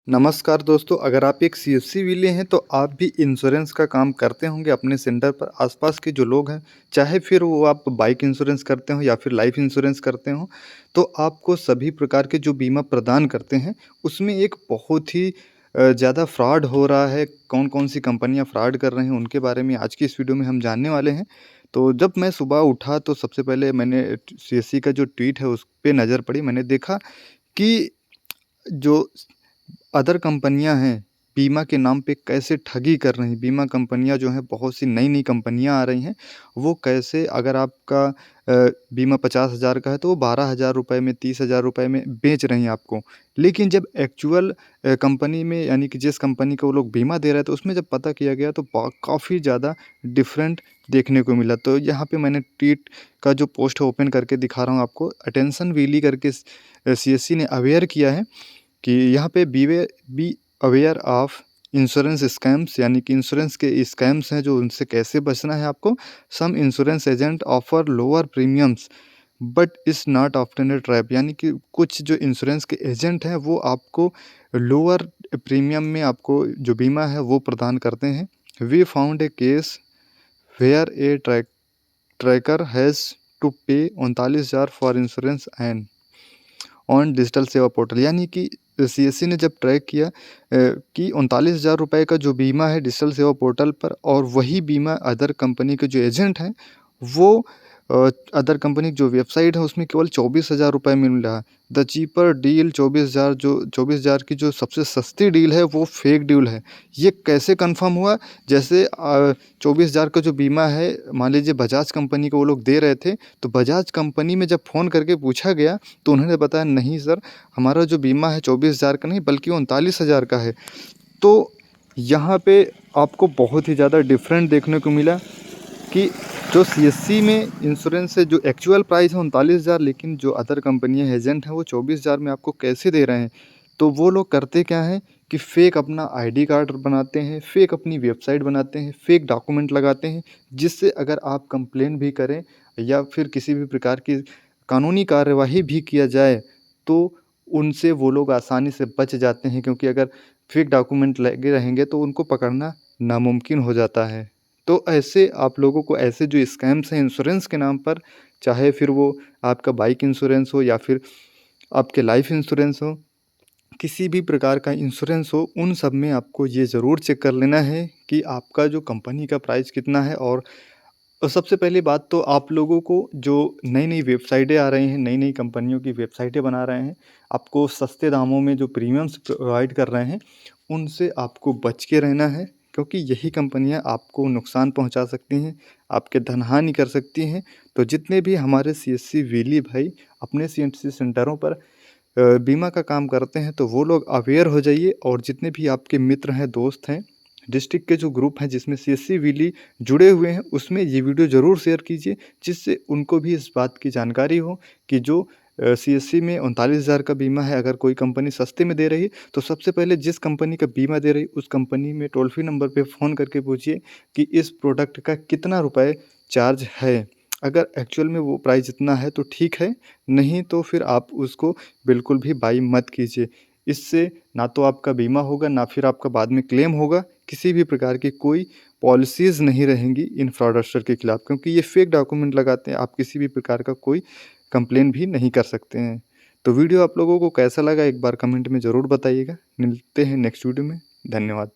नमस्कार दोस्तों, अगर आप एक सीएससी विले हैं तो आप भी इंश्योरेंस का काम करते होंगे अपने सेंटर पर। आसपास के जो लोग हैं, चाहे फिर वो आप बाइक इंश्योरेंस करते हो या फिर लाइफ इंश्योरेंस करते हो, तो आपको सभी प्रकार के जो बीमा प्रदान करते हैं, उसमें एक बहुत ही ज़्यादा फ्रॉड हो रहा है। कौन-कौन सी कंपनियाँ फ्रॉड कर रहे हैं, उनके बारे में आज की इस वीडियो में हम जानने वाले हैं। तो जब मैं सुबह उठा तो सबसे पहले मैंने सीएससी का जो ट्वीट है उस पे नज़र पड़ी। मैंने देखा कि जो अदर कंपनियां हैं, बीमा के नाम पे कैसे ठगी कर रही हैं। बीमा कंपनियां जो हैं, बहुत सी नई-नई कंपनियां आ रही हैं, वो कैसे अगर आपका बीमा 50,000 का है तो वो 12,000 रुपए में, 30,000 रुपए में बेच रही हैं आपको। लेकिन जब एक्चुअल कंपनी में यानी कि जिस कंपनी को वो लोग बीमा दे रहे थे, उसमें जब पता किया गया तो काफ़ी ज़्यादा डिफरेंट देखने को मिला। तो यहाँ पे मैंने ट्वीट का जो पोस्ट है ओपन करके दिखा रहा हूँ आपको। अटेंशन व्हीली करके सीएससी ने अवेयर किया है कि यहाँ पे be aware of insurance scams, यानी कि इंश्योरेंस के स्कैम्स हैं जो उनसे कैसे बचना है आपको। Some insurance agent offer lower premiums but is not often a trap, यानी कि कुछ जो इंश्योरेंस के एजेंट हैं वो आपको लोअर प्रीमियम में आपको जो बीमा है वो प्रदान करते हैं। We found a case where a tracker has to pay 39,000 for insurance and on digital Seva portal, यानी कि सीएससी ने जब ट्रैक किया कि 39,000 रुपये का जो बीमा है डिजिटल सेवा पोर्टल पर, और वही बीमा अदर कंपनी के जो एजेंट हैं वो अदर कंपनी की जो वेबसाइट है उसमें केवल 24,000 रुपये में मिल रहा है। द चीपर डील 24,000, जो 24,000 की जो सबसे सस्ती डील है वो फेक डील है। ये कैसे कंफर्म हुआ? जैसे 24,000 का जो बीमा है, मान लीजिए बजाज कंपनी को वो लोग दे रहे थे, तो बजाज कंपनी में जब फ़ोन करके पूछा गया तो उन्होंने बताया, नहीं सर, हमारा जो बीमा है 24,000 का नहीं बल्कि 39,000 का है। तो यहाँ पे आपको बहुत ही ज़्यादा डिफरेंट देखने को मिला कि जो सीएससी में इंश्योरेंस है, जो एक्चुअल प्राइस है 39,000, लेकिन जो अदर कंपनियाँ एजेंट हैं वो 24,000 में आपको कैसे दे रहे हैं। तो वो लोग करते क्या हैं कि फ़ेक अपना आईडी कार्ड बनाते हैं, फ़ेक अपनी वेबसाइट बनाते हैं, फ़ेक डॉक्यूमेंट लगाते हैं, जिससे अगर आप कंप्लेन भी करें या फिर किसी भी प्रकार की कानूनी कार्यवाही भी किया जाए, तो उनसे वो लोग आसानी से बच जाते हैं, क्योंकि अगर फ़ेक डॉक्यूमेंट लगे रहेंगे तो उनको पकड़ना नामुमकिन हो जाता है। तो ऐसे आप लोगों को ऐसे जो स्कैम्स हैं इंश्योरेंस के नाम पर, चाहे फिर वो आपका बाइक इंश्योरेंस हो या फिर आपके लाइफ इंश्योरेंस हो, किसी भी प्रकार का इंश्योरेंस हो, उन सब में आपको ये ज़रूर चेक कर लेना है कि आपका जो कंपनी का प्राइस कितना है। और सबसे पहली बात तो आप लोगों को जो नई-नई वेबसाइटें आ रही हैं, नई-नई कंपनियों की वेबसाइटें बना रहे हैं, आपको सस्ते दामों में जो प्रीमियम्स प्रोवाइड कर रहे हैं, उनसे आपको बच के रहना है, क्योंकि यही कंपनियां आपको नुकसान पहुंचा सकती हैं, आपके धन-हानि कर सकती हैं। तो जितने भी हमारे सीएससी विली भाई अपने सीएससी सेंटरों पर बीमा का काम करते हैं, तो वो लोग अवेयर हो जाइए, और जितने भी आपके मित्र हैं, दोस्त हैं, डिस्ट्रिक्ट के जो ग्रुप हैं जिसमें सीएससी विली जुड़े हुए हैं, उसमें ये वीडियो ज़रूर शेयर कीजिए, जिससे उनको भी इस बात की जानकारी हो कि जो सीएससी में 39,000 का बीमा है, अगर कोई कंपनी सस्ते में दे रही है, तो सबसे पहले जिस कंपनी का बीमा दे रही है, उस कंपनी में टोल फ्री नंबर पे फ़ोन करके पूछिए कि इस प्रोडक्ट का कितना रुपए चार्ज है। अगर एक्चुअल में वो प्राइस इतना है तो ठीक है, नहीं तो फिर आप उसको बिल्कुल भी बाई मत कीजिए। इससे ना तो आपका बीमा होगा, ना फिर आपका बाद में क्लेम होगा। किसी भी प्रकार की कोई पॉलिसीज़ नहीं रहेंगी इन फ्रॉडस्टर के खिलाफ, क्योंकि ये फेक डॉक्यूमेंट लगाते हैं। आप किसी भी प्रकार का कोई कंप्लेन भी नहीं कर सकते हैं। तो वीडियो आप लोगों को कैसा लगा एक बार कमेंट में ज़रूर बताइएगा। मिलते हैं नेक्स्ट वीडियो में। धन्यवाद।